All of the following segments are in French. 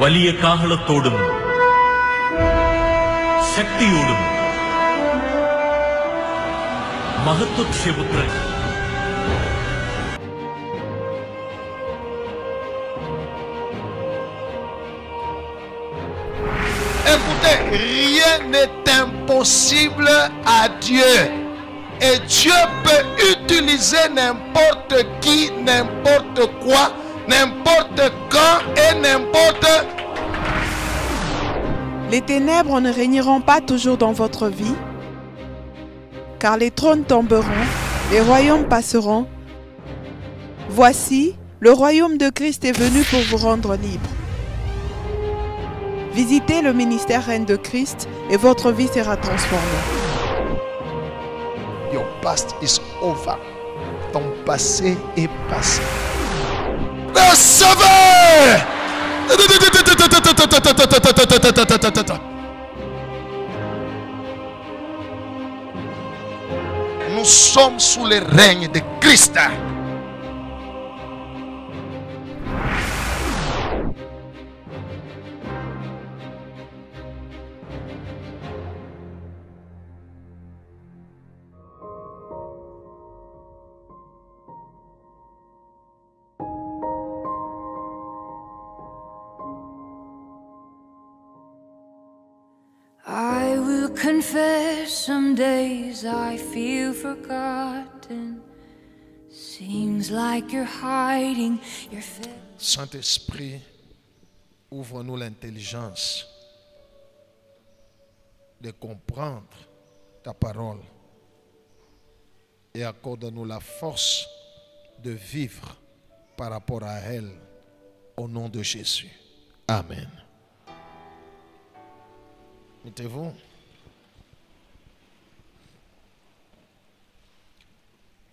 വലിയ കാഹളത്തോടും ശക്തിയോടും മഹത്വക്ഷേപുത്രൻ Écoutez, rien n'est impossible à Dieu. Et Dieu peut utiliser n'importe qui, n'importe quoi, n'importe quand et n'importe. Les ténèbres ne régneront pas toujours dans votre vie, car les trônes tomberont, les royaumes passeront. Voici, le royaume de Christ est venu pour vous rendre libre. Visitez le ministère Reine de Christ et votre vie sera transformée. Your past is over. Ton passé est passé. Recevez! Nous sommes sous le règne de Christ. I will confess some days I feel forgotten. Seems like you're hiding your face. Saint-Esprit, ouvre-nous l'intelligence de comprendre ta parole et accorde-nous la force de vivre par rapport à elle au nom de Jésus. Amen. Mettez-vous.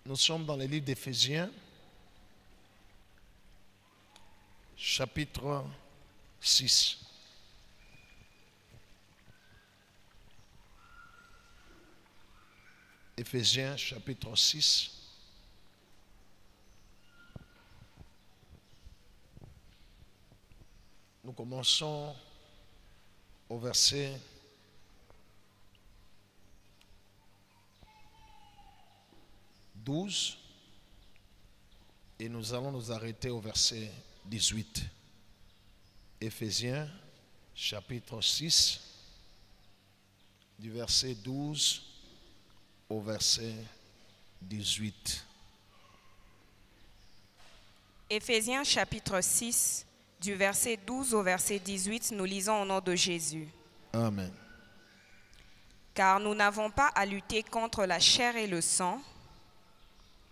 Nous sommes dans le livre d'Éphésiens, chapitre 6. Éphésiens, chapitre 6. Nous commençons au verset 12 et nous allons nous arrêter au verset 18. Éphésiens chapitre 6 du verset 12 au verset 18. Éphésiens chapitre 6 du verset 12 au verset 18, nous lisons au nom de Jésus. Amen. Car nous n'avons pas à lutter contre la chair et le sang,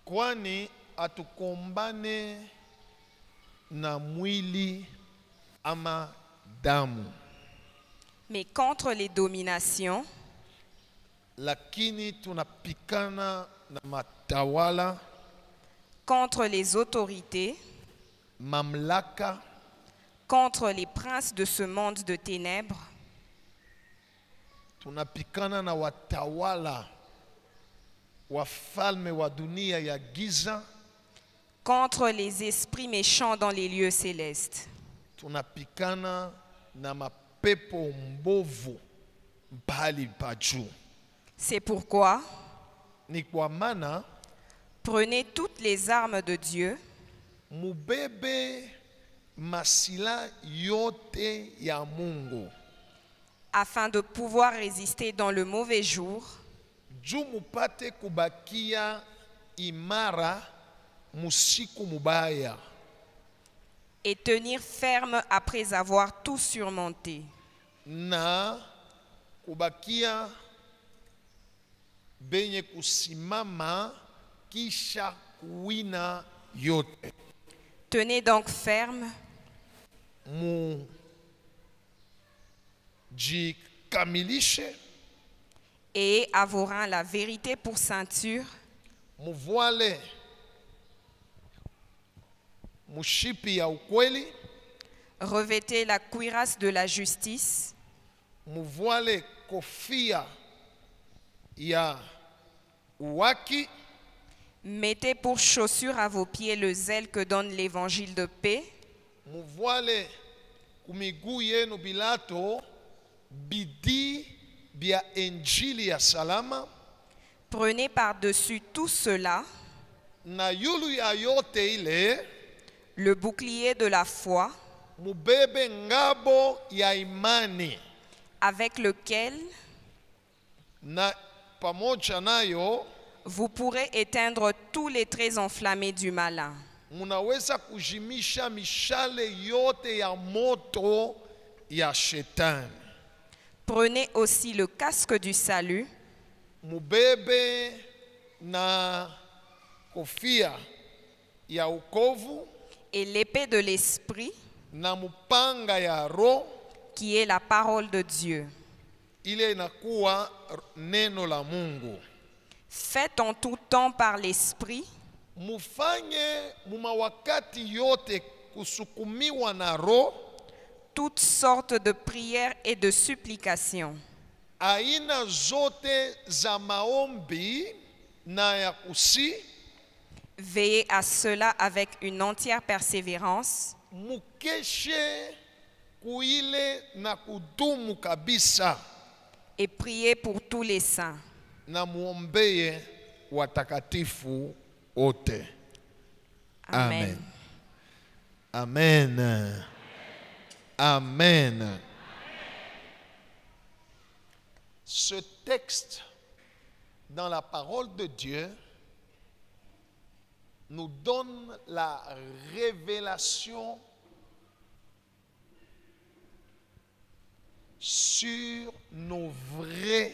Kwani atukombane na mwili ama damu, mais contre les dominations, lakini tunapikana na matawala, contre les autorités, mamlaka, contre les princes de ce monde de ténèbres, tunapikana na watawala wafalme wa dunia ya giza, contre les esprits méchants dans les lieux célestes. tunapikana na mapepo mbovu mbali pa juu. C'est pourquoi, Ni kwa maana prenez toutes les armes de Dieu, mubebe masila yote ya Mungu, afin de pouvoir résister dans le mauvais jour, juu mupate kubakia imara musiku mubaya, et tenir ferme après avoir tout surmonté. na kubakia benye kusimama kisha kuwina yote. Tenez donc ferme, Mujikamilishe, et à vos reins la vérité pour ceinture, muvoile mushipi ya ukweli, revêtez la cuirasse de la justice, muvoile kofia ya uwaki, mettez pour chaussure à vos pieds le zèle que donne l'évangile de paix, muvoile kumiguu yenu bilato bidii bya injili ya salama, Prenez par-dessus tout cela na yulu ya yote ile le bouclier de la foi mubebe ngabo ya imani, avec lequel na pamoja nayo vous pourrez éteindre tous les traits enflammés du malin. munaweza kujimisha mishale yote ya moto ya shetani. Prenez aussi le casque du salut Mubebe na kofia ya ukovu et l'épée de l'esprit na mupanga ya roho, qui est la parole de Dieu. ile inakuwa neno la Mungu. Faites en tout temps par l'esprit Mufanye mumawakati yote kusukumiwa na roho toutes sortes de prières et de supplications. aina zote za maombi na ya kusi. Veillez à cela avec une entière persévérance Mukeshe kuile na kudumu kabisa, et priez pour tous les saints. na muombeye watakatifu wote. Amen. Amen. Amen. Ce texte dans la parole de Dieu nous donne la révélation sur nos vrais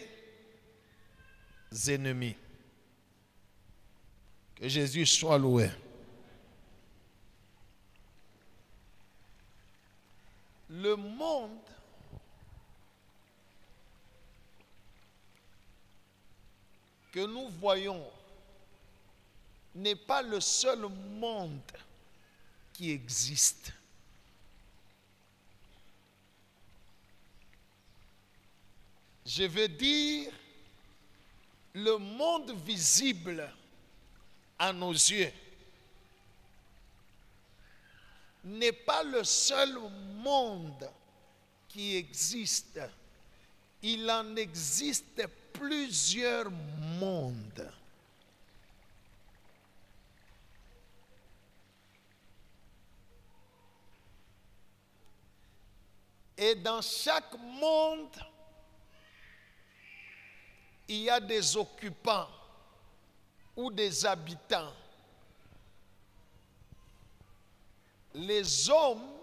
ennemis. Que Jésus soit loué. Le monde que nous voyons n'est pas le seul monde qui existe. Je veux dire, le monde visible à nos yeux n'est pas le seul monde qui existe. Il en existe plusieurs mondes. Et dans chaque monde, il y a des occupants ou des habitants. Les hommes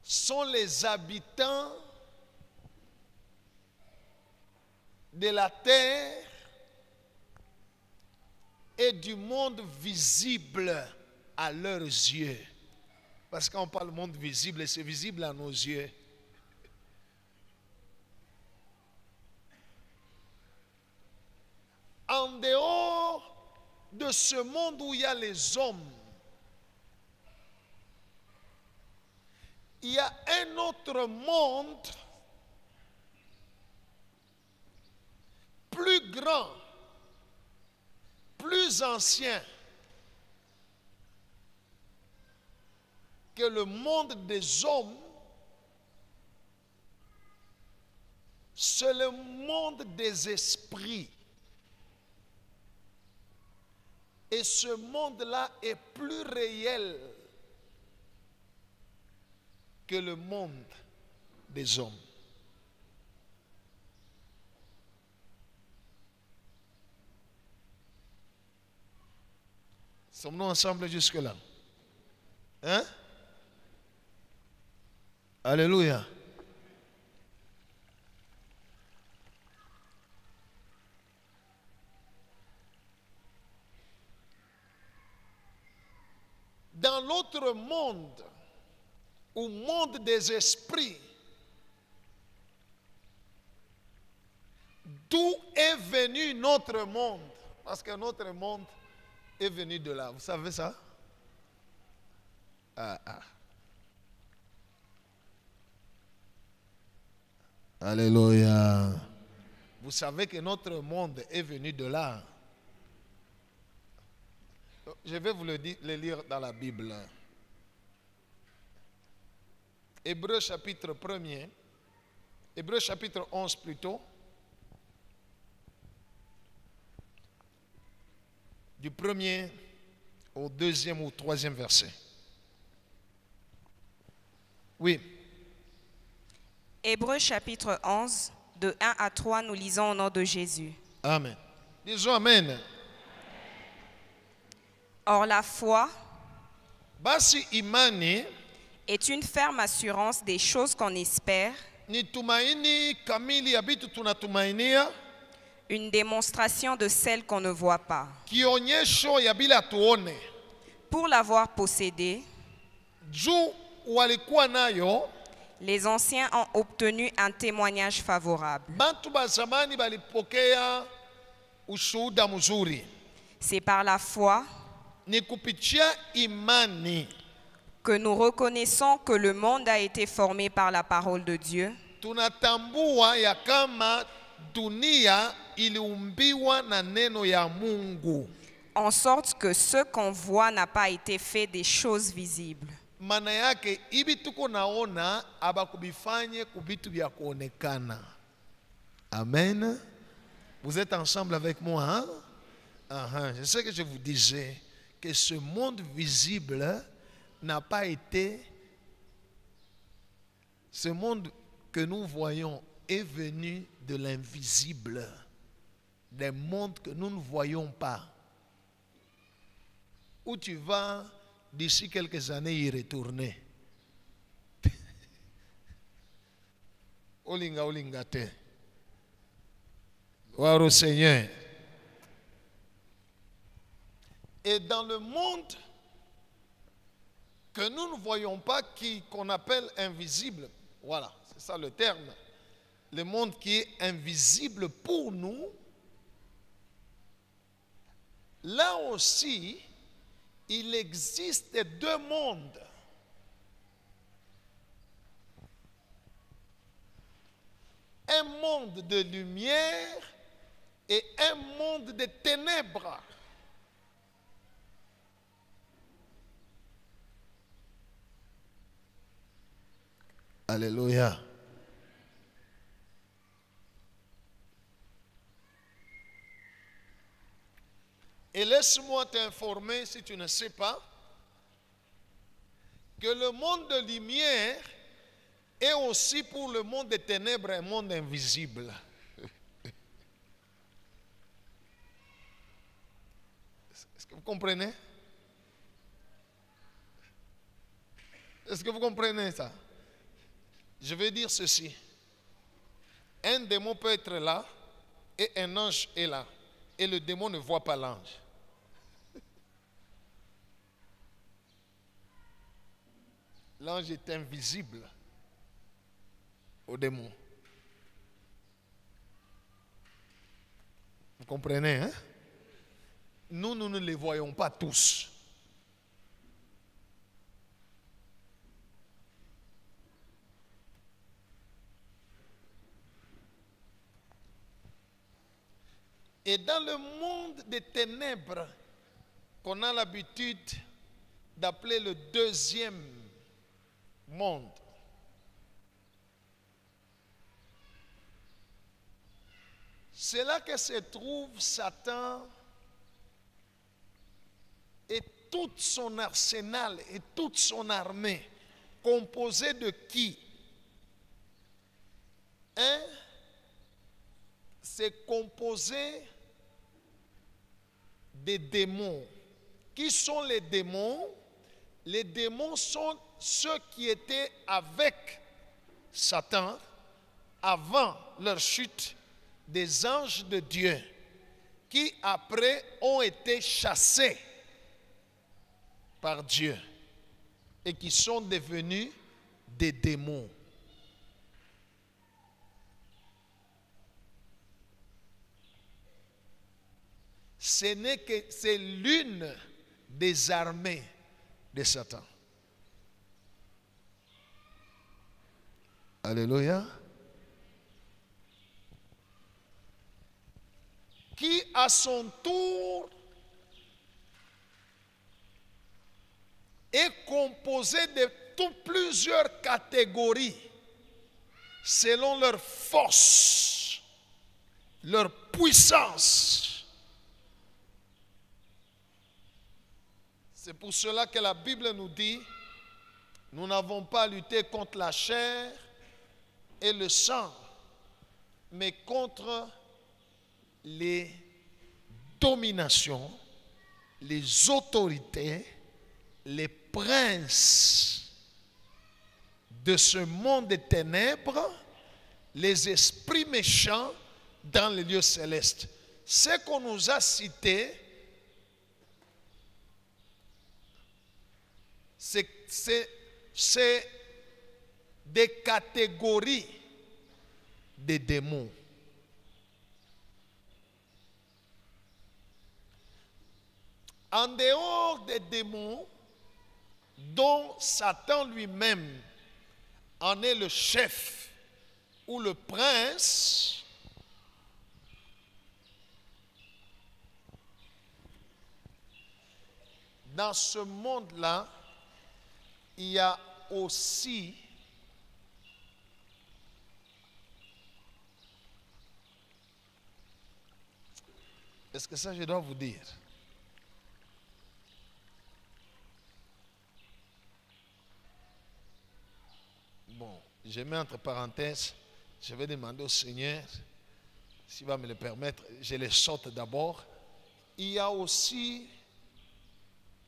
sont les habitants de la terre et du monde visible à leurs yeux. Parce qu'on parle du monde visible, c'est visible à nos yeux. En dehors de ce monde où il y a les hommes, il y a un autre monde plus grand, plus ancien que le monde des hommes. C'est le monde des esprits. Et ce monde-là est plus réel que le monde des hommes. Sommes-nous ensemble jusque-là? Hein? Alléluia. Dans l'autre monde, au monde des esprits, d'où est venu notre monde? Parce que notre monde est venu de là. Vous savez ça? Alléluia. Vous savez que notre monde est venu de là. Je vais vous le lire dans la Bible. Hébreux chapitre 1er, Hébreux chapitre 11 plutôt, du 1er au 2e ou 3e verset. Oui. Hébreux chapitre 11, de 1 à 3, nous lisons au nom de Jésus. Amen. Disons Amen. Or la foi Basi imani est une ferme assurance des choses qu'on espère, ni tumaini kamili ya vitu tunatumainia, une démonstration de celles qu'on ne voit pas. kionyesho ya bila tuone. Pour l'avoir possédée, Juu walikuwa nayo, les anciens ont obtenu un témoignage favorable. bantu ba zamani balipokea ushuhuda mzuri. C'est par la foi Ni kupitia imani que nous reconnaissons que le monde a été formé par la parole de Dieu, tunatambua ya kama dunia iliumbiwa na neno ya Mungu. en sorte que ce qu'on voit n'a pas été fait des choses visibles. Maana yake hivi tuko naona abakubifanye kubitu vya kuonekana. Amen. Vous êtes ensemble avec moi, hein? Je sais que je vous disais que ce monde visible n'a pas été, ce monde que nous voyons est venu de l'invisible, des mondes que nous ne voyons pas. Où tu vas d'ici quelques années y retourner. Olinga olinga te. Gloire au Seigneur. Et dans le monde que nous ne voyons pas, qu'on appelle invisible, voilà, c'est ça le terme, le monde qui est invisible pour nous, là aussi, il existe deux mondes. Un monde de lumière et un monde de ténèbres. Alléluia. Et laisse-moi t'informer, si tu ne sais pas, que le monde de lumière est aussi pour le monde des ténèbres un monde invisible. Est-ce que vous comprenez? Est-ce que vous comprenez ça? Je vais dire ceci. Un démon peut être là et un ange est là. Et le démon ne voit pas l'ange. L'ange est invisible au démon. Vous comprenez, hein? Nous ne les voyons pas tous. Et dans le monde des ténèbres, qu'on a l'habitude d'appeler le deuxième monde, c'est là que se trouve Satan et tout son arsenal et toute son armée, composée de qui? C'est composé des démons. Qui sont les démons? Les démons sont ceux qui étaient avec Satan avant leur chute, des anges de Dieu, qui après ont été chassés par Dieu et qui sont devenus des démons. C'est l'une des armées de Satan. Alléluia. Qui à son tour est composé de plusieurs catégories selon leur force, leur puissance. C'est pour cela que la Bible nous dit, nous n'avons pas à lutter contre la chair et le sang, mais contre les dominations, les autorités, les princes de ce monde des ténèbres, les esprits méchants dans les lieux célestes. Ce qu'on nous a cité, c'est des catégories de démons. En dehors des démons, dont Satan lui-même en est le chef ou le prince, dans ce monde-là, il y a aussi est-ce que ça je dois vous dire? Bon, je mets entre parenthèses, je vais demander au Seigneur, s'il va me le permettre, je les sorte d'abord. Il y a aussi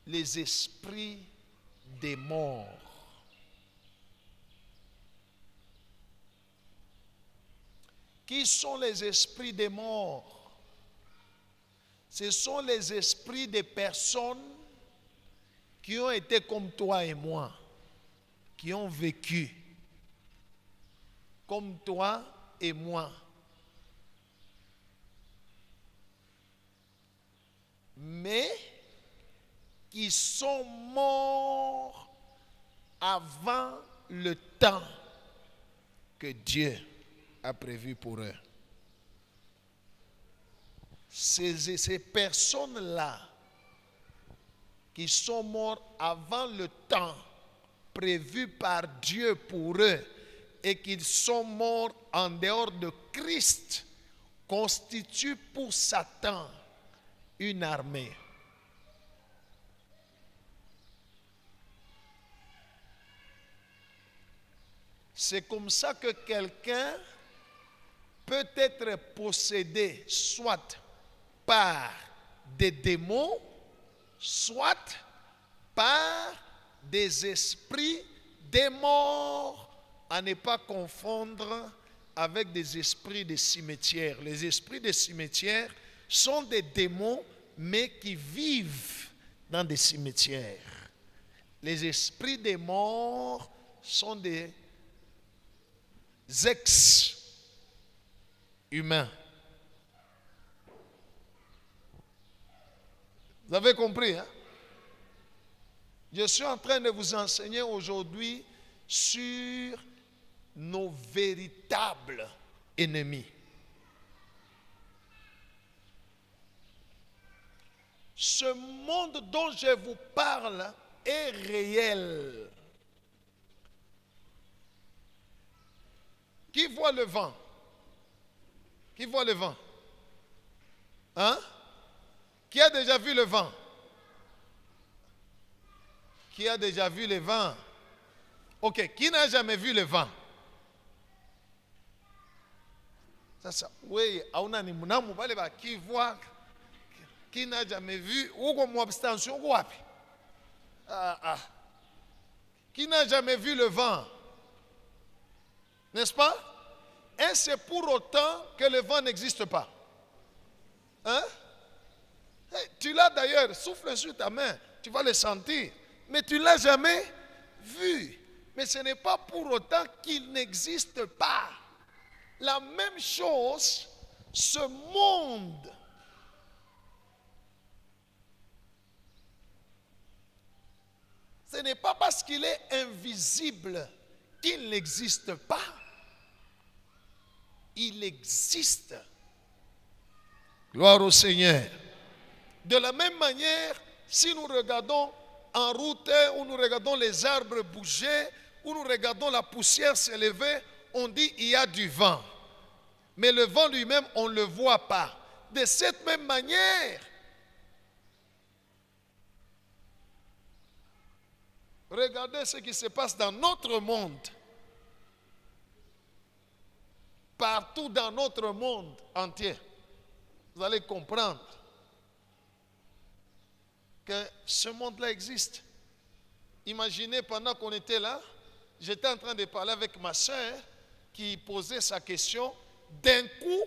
les esprits des morts. Qui sont les esprits des morts? Ce sont les esprits des personnes qui ont été comme toi et moi, qui ont vécu comme toi et moi. Mais qui sont morts avant le temps que Dieu a prévu pour eux. Ces personnes-là qui sont mortes avant le temps prévu par Dieu pour eux et qui sont morts en dehors de Christ constituent pour Satan une armée. C'est comme ça que quelqu'un peut être possédé soit par des démons, soit par des esprits des morts, à ne pas confondre avec des esprits de cimetière. Les esprits de cimetière sont des démons, mais qui vivent dans des cimetières. Les esprits des morts sont des ex-humains. Vous avez compris, hein? Je suis en train de vous enseigner aujourd'hui sur nos véritables ennemis. Ce monde dont je vous parle est réel. Qui voit le vent? Qui voit le vent? Hein? Qui a déjà vu le vent? Qui a déjà vu le vent? Ok, qui n'a jamais vu le vent? Ça, oui, qui voit, qui n'a jamais vu, ou abstention, qui n'a jamais vu le vent? N'est-ce pas? Et c'est pour autant que le vent n'existe pas. Hein? Tu l'as d'ailleurs, souffle sur ta main, tu vas le sentir. Mais tu ne l'as jamais vu. Mais ce n'est pas pour autant qu'il n'existe pas. La même chose, ce monde ce n'est pas parce qu'il est invisible qu'il n'existe pas. Il existe. Gloire au Seigneur. De la même manière, si nous regardons en route, où nous regardons les arbres bouger, où nous regardons la poussière s'élever, on dit il y a du vent. Mais le vent lui-même, on ne le voit pas. De cette même manière, regardez ce qui se passe dans notre monde. Partout dans notre monde entier. Vous allez comprendre que ce monde-là existe. Imaginez, pendant qu'on était là, j'étais en train de parler avec ma soeur qui posait sa question. D'un coup,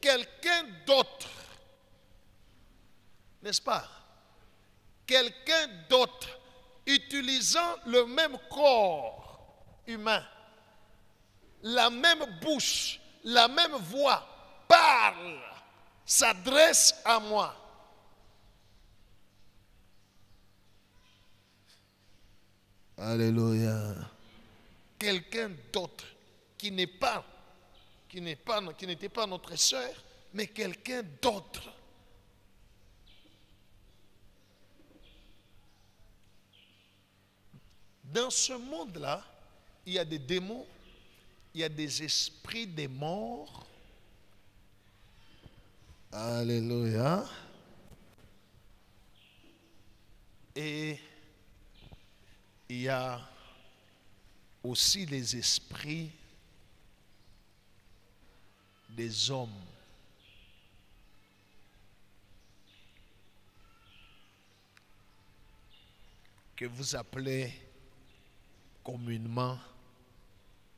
quelqu'un d'autre, n'est-ce pas? Quelqu'un d'autre, utilisant le même corps humain, la même bouche, la même voix, parle, s'adresse à moi. Alléluia. Quelqu'un d'autre qui n'était pas notre sœur, mais quelqu'un d'autre. Dans ce monde-là, il y a des démons, il y a des esprits des morts. Alléluia. Et il y a aussi les esprits des hommes. Que vous appelez communément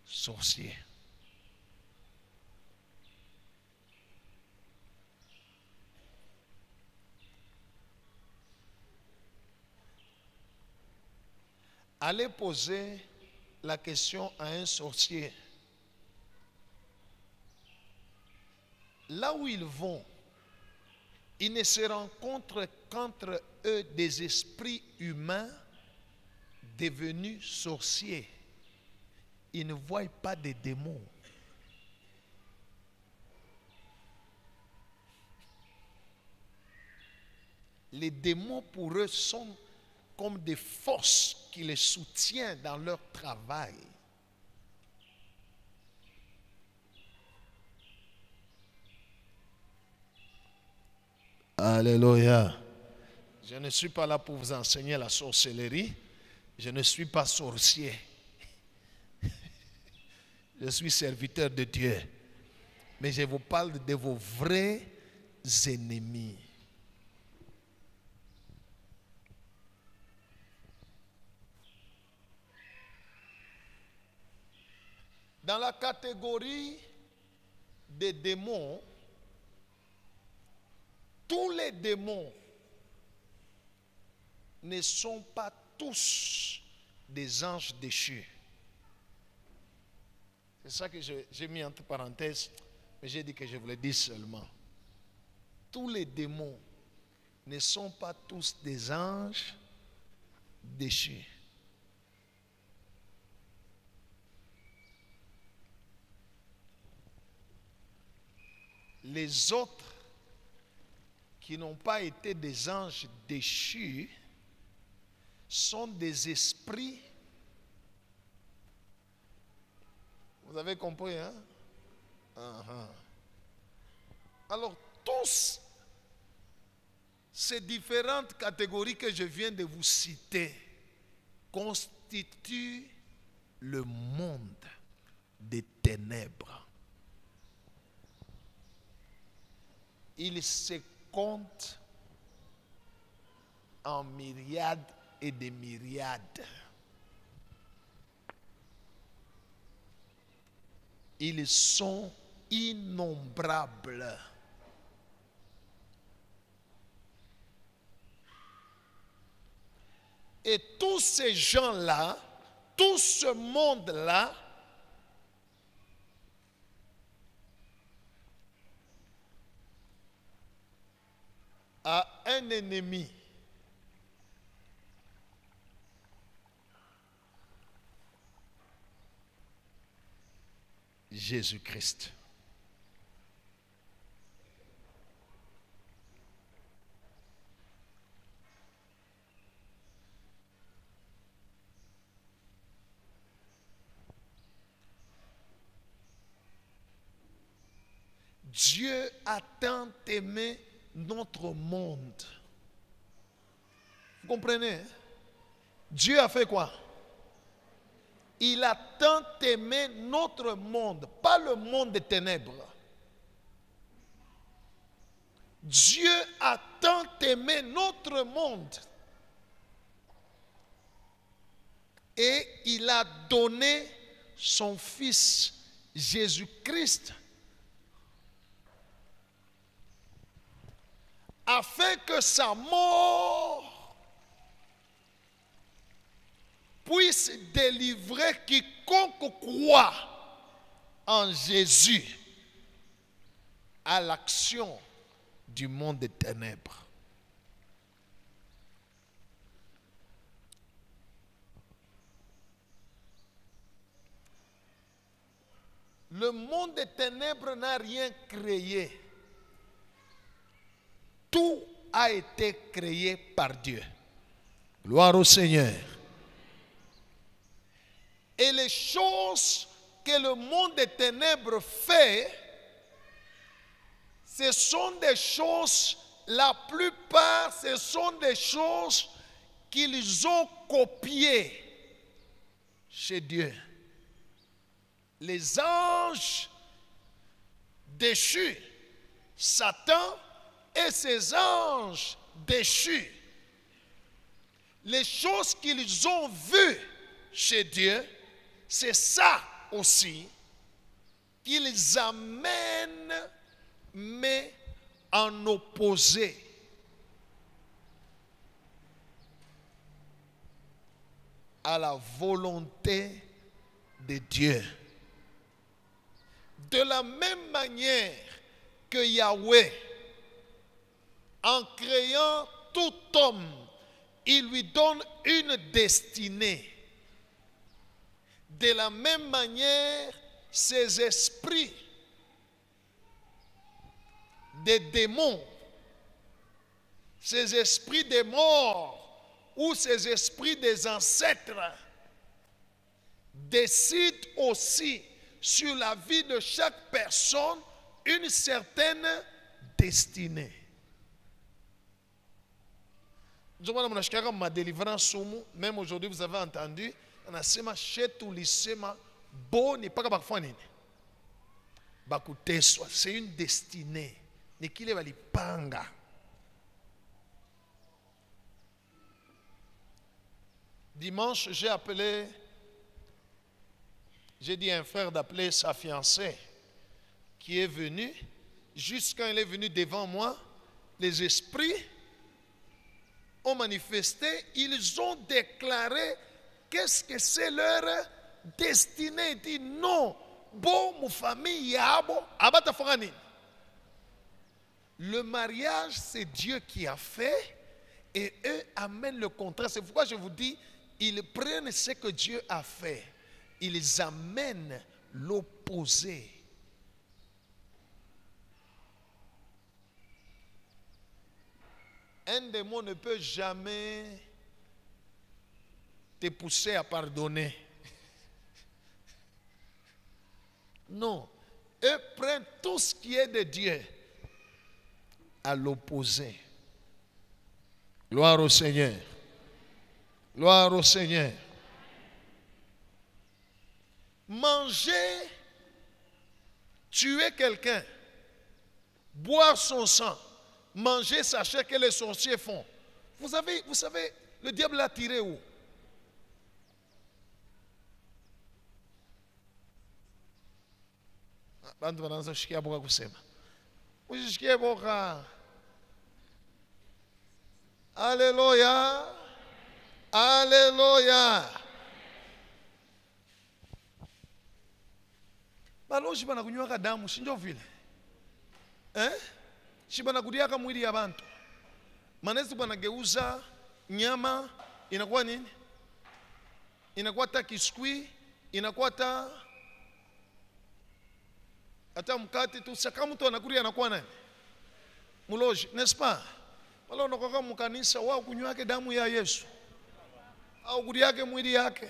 sorciers. Allez poser la question à un sorcier. Là où ils vont, ils ne se rencontrent qu'entre eux des esprits humains devenus sorciers. Ils ne voient pas des démons. Les démons pour eux sont comme des forces qui les soutiennent dans leur travail. Alléluia. Je ne suis pas là pour vous enseigner la sorcellerie. Je ne suis pas sorcier. Je suis serviteur de Dieu. Mais je vous parle de vos vrais ennemis. Dans la catégorie des démons, tous les démons ne sont pas tous des anges déchus. C'est ça que j'ai mis entre parenthèses, mais j'ai dit que je vous le dis seulement. Tous les démons ne sont pas tous des anges déchus. Les autres qui n'ont pas été des anges déchus sont des esprits. Vous avez compris, hein? Alors, tous ces différentes catégories que je viens de vous citer constituent le monde des ténèbres. Il se compte en myriades et des myriades. Ils sont innombrables. Et tous ces gens-là, tout ce monde-là, a un ennemi. Jésus-Christ. Dieu a tant aimé notre monde. Vous comprenez? Hein? Dieu a fait quoi? Il a tant aimé notre monde, pas le monde des ténèbres. Dieu a tant aimé notre monde et il a donné son Fils Jésus-Christ afin que sa mort puisse délivrer quiconque croit en Jésus à l'action du monde des ténèbres. Le monde des ténèbres n'a rien créé. Tout a été créé par Dieu. Gloire au Seigneur. Et les choses que le monde des ténèbres fait, ce sont des choses, la plupart, ce sont des choses qu'ils ont copiées chez Dieu. Les anges déchus, Satan et ses anges déchus, les choses qu'ils ont vues chez Dieu, c'est ça aussi qu'ils amènent, mais en opposé. À la volonté de Dieu. De la même manière que Yahweh, en créant tout homme, il lui donne une destinée. De la même manière, ces esprits des démons, ces esprits des morts ou ces esprits des ancêtres décident aussi sur la vie de chaque personne une certaine destinée. Ma délivrance, même aujourd'hui vous avez entendu, c'est une destinée. Dimanche, j'ai dit à un frère d'appeler sa fiancée qui est venu. Juste quand il est venu devant moi, les esprits ont manifesté, ils ont déclaré qu'est-ce que c'est leur destinée. Ils disent non, bon, mon famille, yabo, abata forani. Le mariage, c'est Dieu qui a fait et eux amènent le contraire. C'est pourquoi je vous dis, ils prennent ce que Dieu a fait. Ils amènent l'opposé. Un démon ne peut jamais te pousser à pardonner. Non. Eux prennent tout ce qui est de Dieu à l'opposé. Gloire au Seigneur. Gloire au Seigneur. Manger, tuer quelqu'un, boire son sang, manger sa chair que les sorciers font. Vous savez, le diable l'a tiré où? Alléluia. Alléluia. Baloji banakunywaka damu sinjo vile. Shibanakudiaka mwili ya bantu. Manezi banageuza nyama inakuwa nini? Inakuwa ta kiskwi, inakuwa hata mkate tu. Saka mtu anakuria anakuwa nani? Muloji, n'est-ce pas? Wala unakoka mkanisa wao kunywake damu ya Yesu. Au kudiake mwili yake.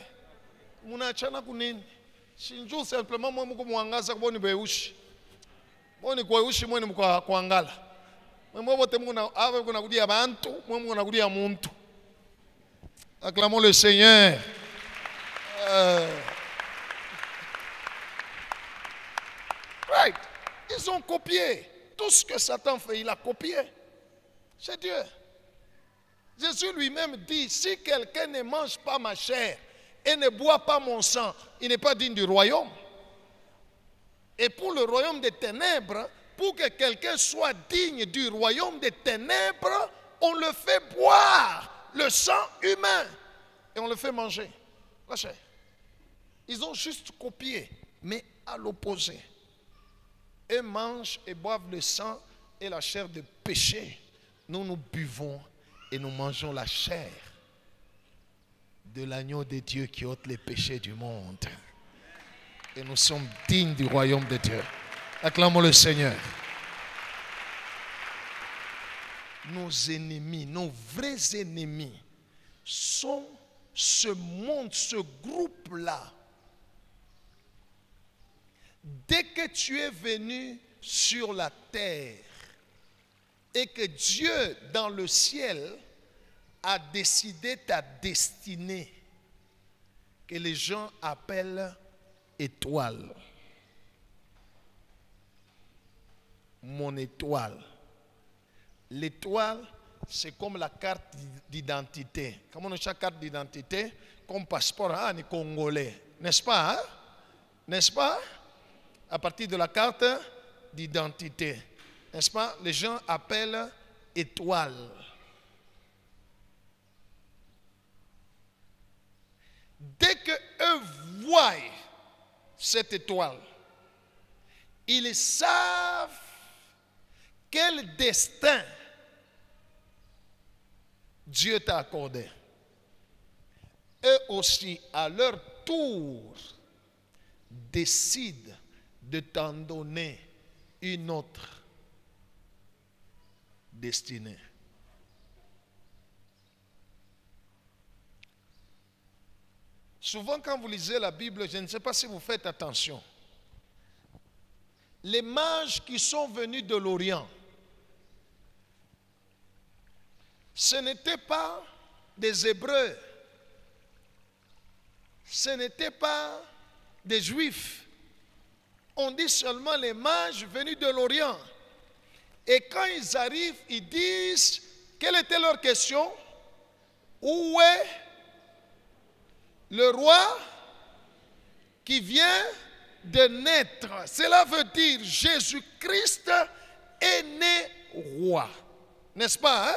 Munaachana kunini? Shinju simplement mwa mko mwangaza kuboni beushi. Mwoni kwa ushi mwoni mkwa kuangala. Mwote muna ave kuna kudia bantu, mwote kuna kudia muntu. Acclamons le Seigneur. Right. Ils ont copié. Tout ce que Satan fait, il a copié. C'est Dieu. Jésus lui-même dit, si quelqu'un ne mange pas ma chair et ne boit pas mon sang, il n'est pas digne du royaume. Et pour le royaume des ténèbres, pour que quelqu'un soit digne du royaume des ténèbres, on le fait boire le sang humain et on le fait manger la chair. Ils ont juste copié, mais à l'opposé. Eux mangent et boivent le sang et la chair de péché. Nous, nous buvons et nous mangeons la chair de l'agneau de Dieu qui ôte les péchés du monde. Et nous sommes dignes du royaume de Dieu. Acclamons le Seigneur. Nos ennemis, nos vrais ennemis sont ce monde, ce groupe-là. Dès que tu es venu sur la terre et que Dieu dans le ciel a décidé ta destinée, que les gens appellent étoile. Mon étoile. L'étoile, c'est comme la carte d'identité. Comme on a chaque carte d'identité, comme passeport, on est congolais. N'est-ce pas? Hein? N'est-ce pas? À partir de la carte d'identité. N'est-ce pas? Les gens appellent étoile. Dès qu'eux voient cette étoile, ils savent quel destin Dieu t'a accordé. Eux aussi, à leur tour, décident de t'en donner une autre destinée. Souvent, quand vous lisez la Bible, je ne sais pas si vous faites attention. Les mages qui sont venus de l'Orient, ce n'étaient pas des Hébreux, ce n'étaient pas des Juifs. On dit seulement les mages venus de l'Orient. Et quand ils arrivent, ils disent, quelle était leur question? Où est le roi qui vient de naître? Cela veut dire Jésus-Christ est né roi. N'est-ce pas? Hein?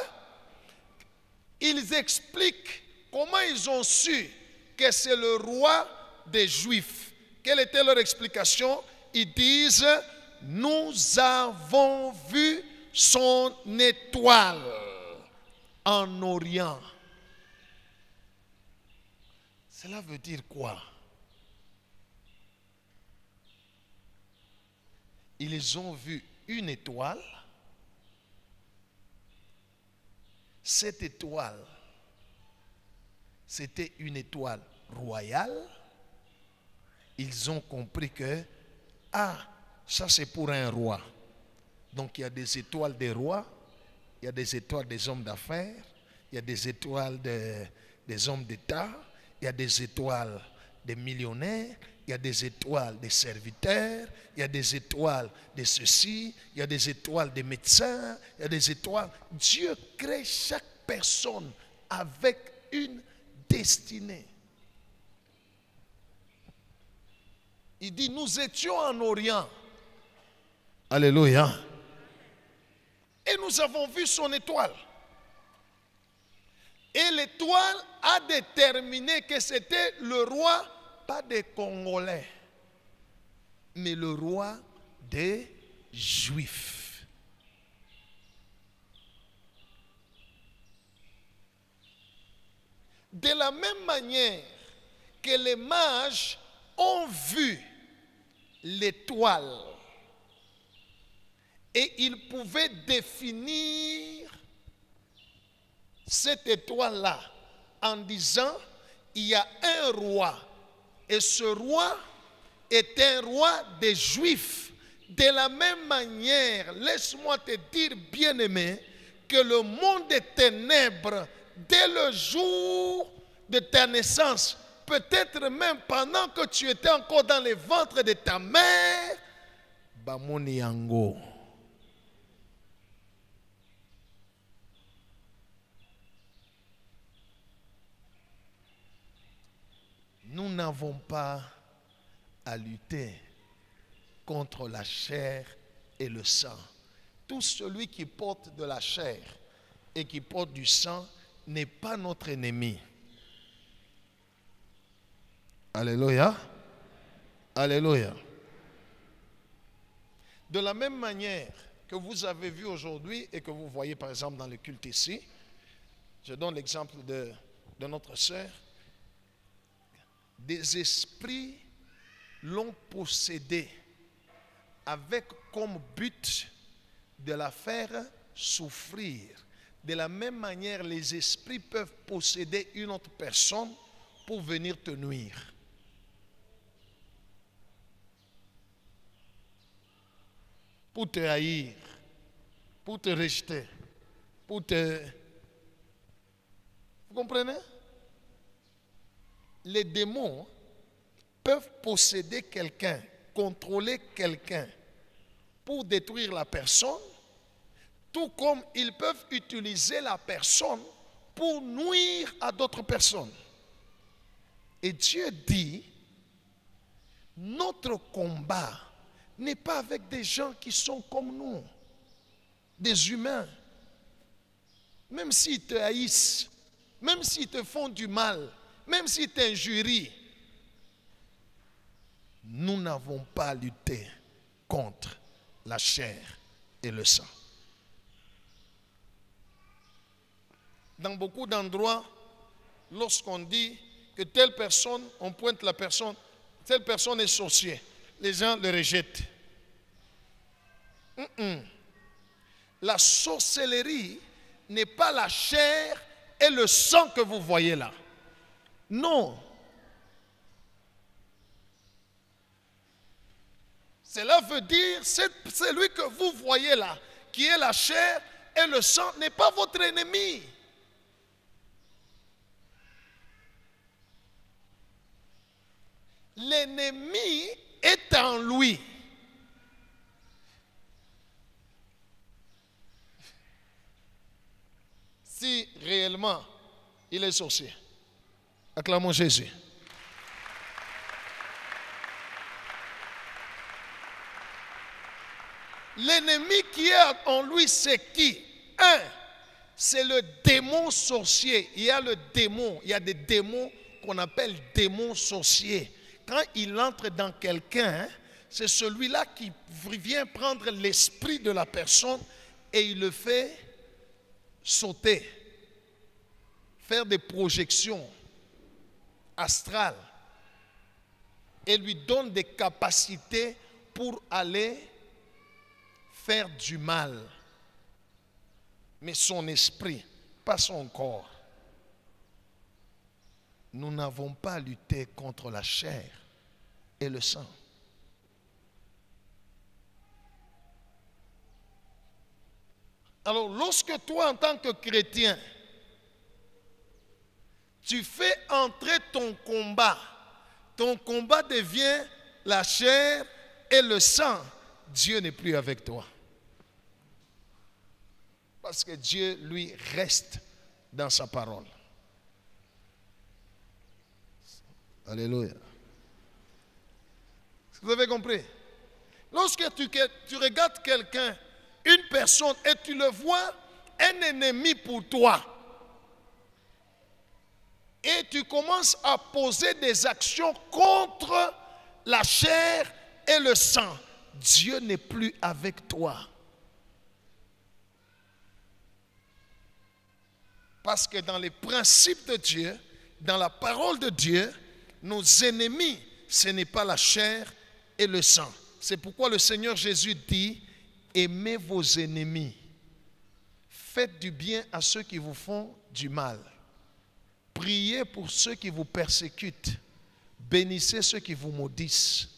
Ils expliquent comment ils ont su que c'est le roi des Juifs. Quelle était leur explication? Ils disent, nous avons vu son étoile en Orient. Cela veut dire quoi? Ils ont vu une étoile. Cette étoile, c'était une étoile royale. Ils ont compris que, ah, ça c'est pour un roi. Donc il y a des étoiles des rois, il y a des étoiles des hommes d'affaires, il y a des étoiles des hommes d'État, il y a des étoiles des millionnaires, il y a des étoiles des serviteurs, il y a des étoiles de ceci, il y a des étoiles des médecins, il y a des étoiles. Dieu crée chaque personne avec une destinée. Il dit, nous étions en Orient. Alléluia. Et nous avons vu son étoile. Et l'étoile a déterminé que c'était le roi, pas des Congolais, mais le roi des Juifs. De la même manière que les mages ont vu l'étoile et ils pouvaient définir cette étoile-là en disant, il y a un roi et ce roi est un roi des Juifs De la même manière, laisse-moi te dire, bien-aimé, que le monde des ténèbres, dès le jour de ta naissance, peut-être même pendant que tu étais encore dans le ventre de ta mère, bamoni yango. Nous n'avons pas à lutter contre la chair et le sang. Tout celui qui porte de la chair et qui porte du sang n'est pas notre ennemi. Alléluia. Alléluia. De la même manière que vous avez vu aujourd'hui et que vous voyez par exemple dans le culte ici, je donne l'exemple de notre sœur, des esprits l'ont possédée avec comme but de la faire souffrir. De la même manière, les esprits peuvent posséder une autre personne pour venir te nuire. Pour te haïr, pour te rejeter, pour te... Vous comprenez? Les démons peuvent posséder quelqu'un, contrôler quelqu'un pour détruire la personne, tout comme ils peuvent utiliser la personne pour nuire à d'autres personnes. Et Dieu dit, notre combat n'est pas avec des gens qui sont comme nous, des humains. Même s'ils te haïssent, même s'ils te font du mal, même s'ils t'injurient, nous n'avons pas à lutter contre la chair et le sang. Dans beaucoup d'endroits, lorsqu'on dit que telle personne, on pointe la personne, telle personne est sorcière, les gens le rejettent. La sorcellerie n'est pas la chair et le sang que vous voyez là. Non. Cela veut dire, celui que vous voyez là, qui est la chair et le sang, n'est pas votre ennemi. L'ennemi est en lui. Si réellement il est sorcier, acclamons Jésus. L'ennemi qui est en lui, c'est qui? Un, c'est le démon sorcier. Il y a le démon, il y a des démons qu'on appelle démons sorciers. Quand il entre dans quelqu'un, c'est celui-là qui vient prendre l'esprit de la personne et il le fait sauter, faire des projections astrales et lui donne des capacités pour aller faire du mal. Mais son esprit, pas son corps. Nous n'avons pas à lutter contre la chair et le sang. Alors, lorsque toi, en tant que chrétien, tu fais entrer ton combat devient la chair et le sang, Dieu n'est plus avec toi. Parce que Dieu, lui, reste dans sa parole. Alléluia. Vous avez compris? Lorsque tu regardes quelqu'un, une personne, et tu le vois un ennemi pour toi, et tu commences à poser des actions contre la chair et le sang, Dieu n'est plus avec toi. Parce que dans les principes de Dieu, dans la parole de Dieu, nos ennemis, ce n'est pas la chair et le sang. C'est pourquoi le Seigneur Jésus dit, aimez vos ennemis, faites du bien à ceux qui vous font du mal, priez pour ceux qui vous persécutent, bénissez ceux qui vous maudissent,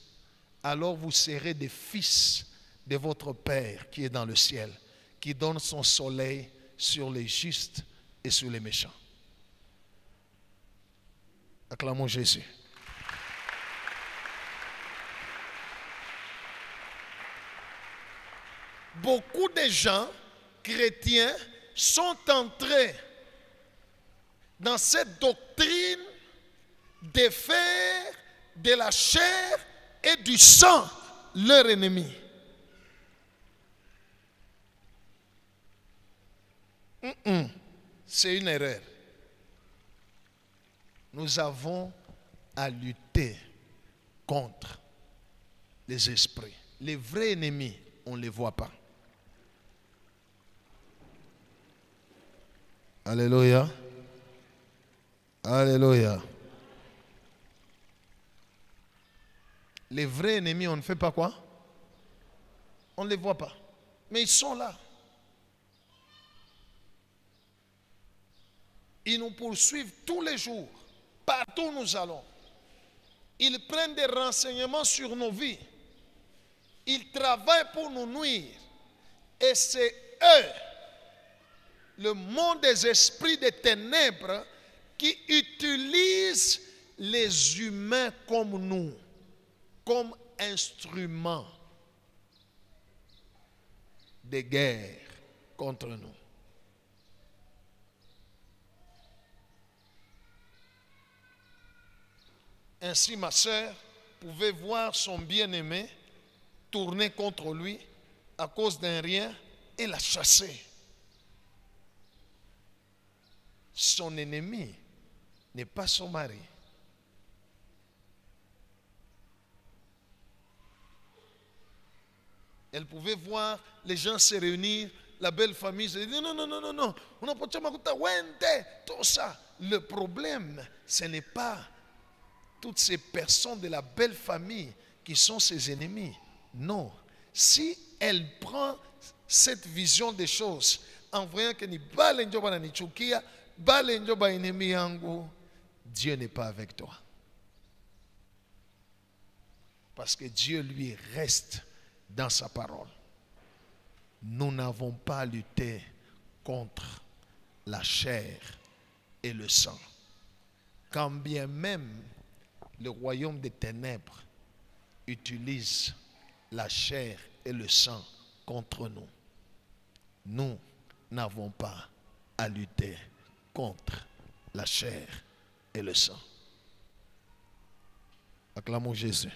alors vous serez des fils de votre Père qui est dans le ciel, qui donne son soleil sur les justes et sur les méchants. Acclamons Jésus. Beaucoup de gens chrétiens sont entrés dans cette doctrine de faire de la chair et du sang leur ennemi. C'est une erreur. Nous avons à lutter contre les esprits. Les vrais ennemis, on ne les voit pas. Alléluia. Alléluia. Les vrais ennemis, on ne fait pas quoi? On ne les voit pas. Mais ils sont là. Ils nous poursuivent tous les jours. Partout où nous allons. Ils prennent des renseignements sur nos vies. Ils travaillent pour nous nuire. Et c'est eux, le monde des esprits des ténèbres, qui utilisent les humains comme nous, comme instruments de guerre contre nous. Ainsi, ma sœur pouvait voir son bien-aimé tourner contre lui à cause d'un rien et la chasser. Son ennemi n'est pas son mari. Elle pouvait voir les gens se réunir, la belle famille se dit non. Tout ça. Le problème, ce n'est pas toutes ces personnes de la belle famille qui sont ses ennemis. Non. Si elle prend cette vision des choses en voyant que ni balenjoba na nichukia, balenjoba ennemi yangu, Dieu n'est pas avec toi. Parce que Dieu lui reste dans sa parole. Nous n'avons pas lutté contre la chair et le sang. Quand bien même le royaume des ténèbres utilise la chair et le sang contre nous, nous n'avons pas à lutter contre la chair et le sang. Acclamons Jésus.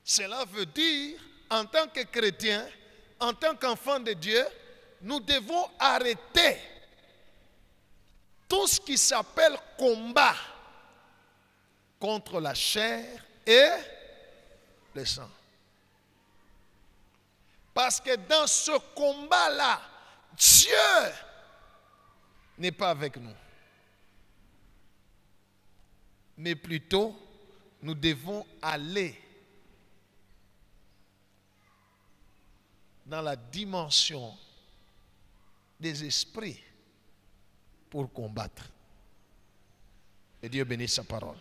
Cela veut dire, en tant que chrétiens, en tant qu'enfants de Dieu, nous devons arrêter tout ce qui s'appelle combat contre la chair et le sang. Parce que dans ce combat-là, Dieu n'est pas avec nous. Mais plutôt, nous devons aller dans la dimension des esprits pour combattre. Et Dieu bénisse sa parole.